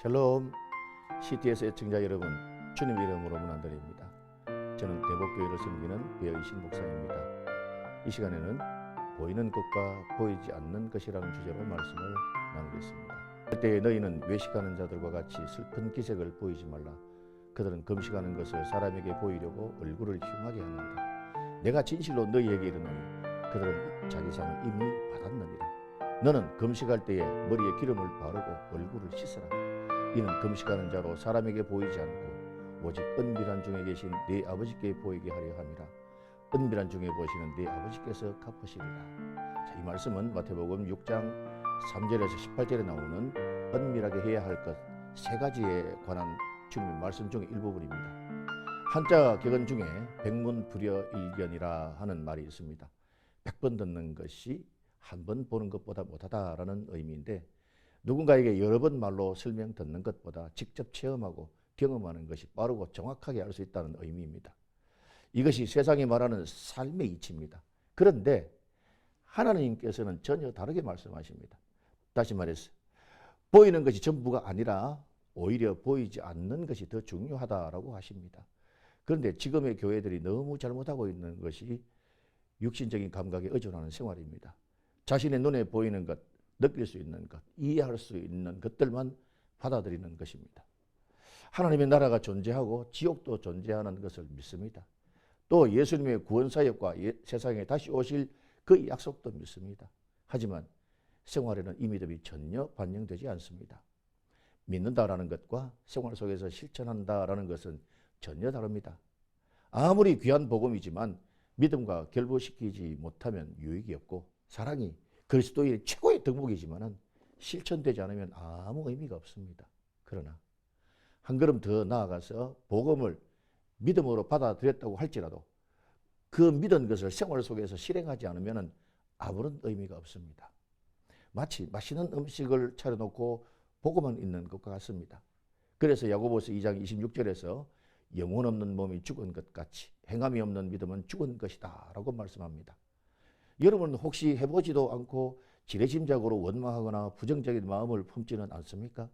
샬롬, CTS 애청자 여러분, 주님 이름으로 문안드립니다. 저는 대복교회를 섬기는 배의신 목사입니다. 이 시간에는 보이는 것과 보이지 않는 것이라는 주제로 말씀을 나누겠습니다. 그때 너희는 외식하는 자들과 같이 슬픈 기색을 보이지 말라. 그들은 금식하는 것을 사람에게 보이려고 얼굴을 흉하게 하느니라. 내가 진실로 너희에게 이르노니 그들은 자기 상을 이미 받았느니라. 너는 금식할 때에 머리에 기름을 바르고 얼굴을 씻으라. 이는 금식하는 자로 사람에게 보이지 않고 오직 은밀한 중에 계신 네 아버지께 보이게 하려 함이라. 은밀한 중에 보시는 네 아버지께서 갚으시리라. 자, 이 말씀은 마태복음 6장 3절에서 18절에 나오는 은밀하게 해야 할 것 세 가지에 관한 주님의 말씀 중의 일부분입니다. 한자 격언 중에 백문불여일견이라 하는 말이 있습니다. 100번 듣는 것이 한 번 보는 것보다 못하다라는 의미인데, 누군가에게 여러 번 말로 설명 듣는 것보다 직접 체험하고 경험하는 것이 빠르고 정확하게 알 수 있다는 의미입니다. 이것이 세상이 말하는 삶의 이치입니다. 그런데 하나님께서는 전혀 다르게 말씀하십니다. 다시 말해서 보이는 것이 전부가 아니라 오히려 보이지 않는 것이 더 중요하다라고 하십니다. 그런데 지금의 교회들이 너무 잘못하고 있는 것이 육신적인 감각에 의존하는 생활입니다. 자신의 눈에 보이는 것, 느낄 수 있는 것, 이해할 수 있는 것들만 받아들이는 것입니다. 하나님의 나라가 존재하고 지옥도 존재하는 것을 믿습니다. 또 예수님의 구원사역과 세상에 다시 오실 그 약속도 믿습니다. 하지만 생활에는 이 믿음이 전혀 반영되지 않습니다. 믿는다라는 것과 생활 속에서 실천한다라는 것은 전혀 다릅니다. 아무리 귀한 복음이지만 믿음과 결부시키지 못하면 유익이 없고, 사랑이 그리스도의 최고의 덕목이지만 실천되지 않으면 아무 의미가 없습니다. 그러나 한 걸음 더 나아가서 복음을 믿음으로 받아들였다고 할지라도 그 믿은 것을 생활 속에서 실행하지 않으면 아무런 의미가 없습니다. 마치 맛있는 음식을 차려놓고 보고만 있는 것과 같습니다. 그래서 야고보서 2장 26절에서 영혼 없는 몸이 죽은 것 같이 행함이 없는 믿음은 죽은 것이다 라고 말씀합니다. 여러분 혹시 해보지도 않고 지레짐작으로 원망하거나 부정적인 마음을 품지는 않습니까?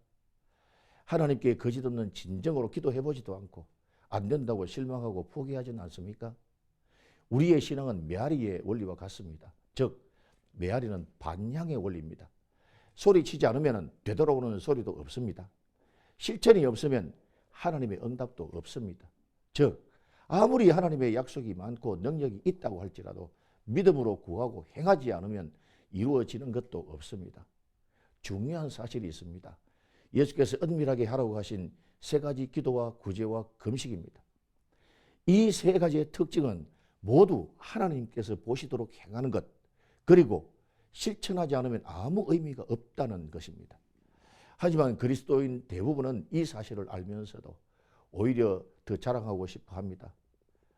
하나님께 거짓없는 진정으로 기도해보지도 않고 안 된다고 실망하고 포기하지는 않습니까? 우리의 신앙은 메아리의 원리와 같습니다. 즉 메아리는 반향의 원리입니다. 소리치지 않으면 되돌아오는 소리도 없습니다. 실천이 없으면 하나님의 응답도 없습니다. 즉 아무리 하나님의 약속이 많고 능력이 있다고 할지라도 믿음으로 구하고 행하지 않으면 이루어지는 것도 없습니다. 중요한 사실이 있습니다. 예수께서 은밀하게 하라고 하신 세 가지 기도와 구제와 금식입니다. 이 세 가지의 특징은 모두 하나님께서 보시도록 행하는 것, 그리고 실천하지 않으면 아무 의미가 없다는 것입니다. 하지만 그리스도인 대부분은 이 사실을 알면서도 오히려 더 자랑하고 싶어 합니다.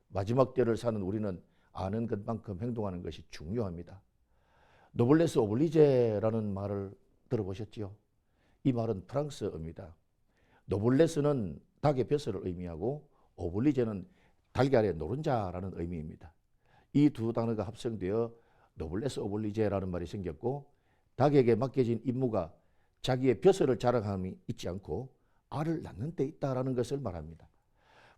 마지막 때를 사는 우리는 아는 것만큼 행동하는 것이 중요합니다. 노블레스 오블리제라는 말을 들어보셨지요? 이 말은 프랑스어입니다. 노블레스는 닭의 벼슬을 의미하고 오블리제는 달걀의 노른자라는 의미입니다. 이 두 단어가 합성되어 노블레스 오블리제라는 말이 생겼고, 닭에게 맡겨진 임무가 자기의 벼슬을 자랑함이 있지 않고 알을 낳는 데 있다라는 것을 말합니다.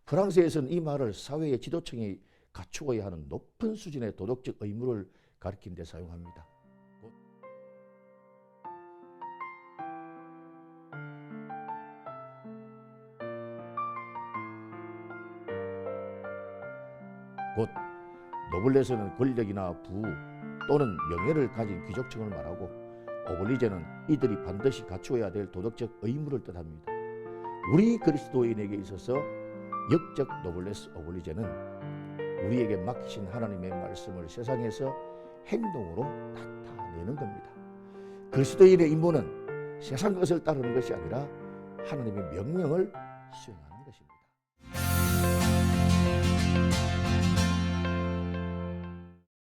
프랑스에서는 이 말을 사회의 지도층이 갖추어야 하는 높은 수준의 도덕적 의무를 가리킨 데 사용합니다. 곧 노블레스는 권력이나 부 또는 명예를 가진 귀족층을 말하고, 오블리제는 이들이 반드시 갖추어야 될 도덕적 의무를 뜻합니다. 우리 그리스도인에게 있어서 역적 노블레스 오블리제는 우리에게 맡기신 하나님의 말씀을 세상에서 행동으로 나타내는 겁니다. 그리스도인의 임무는 세상 것을 따르는 것이 아니라 하나님의 명령을 수행하는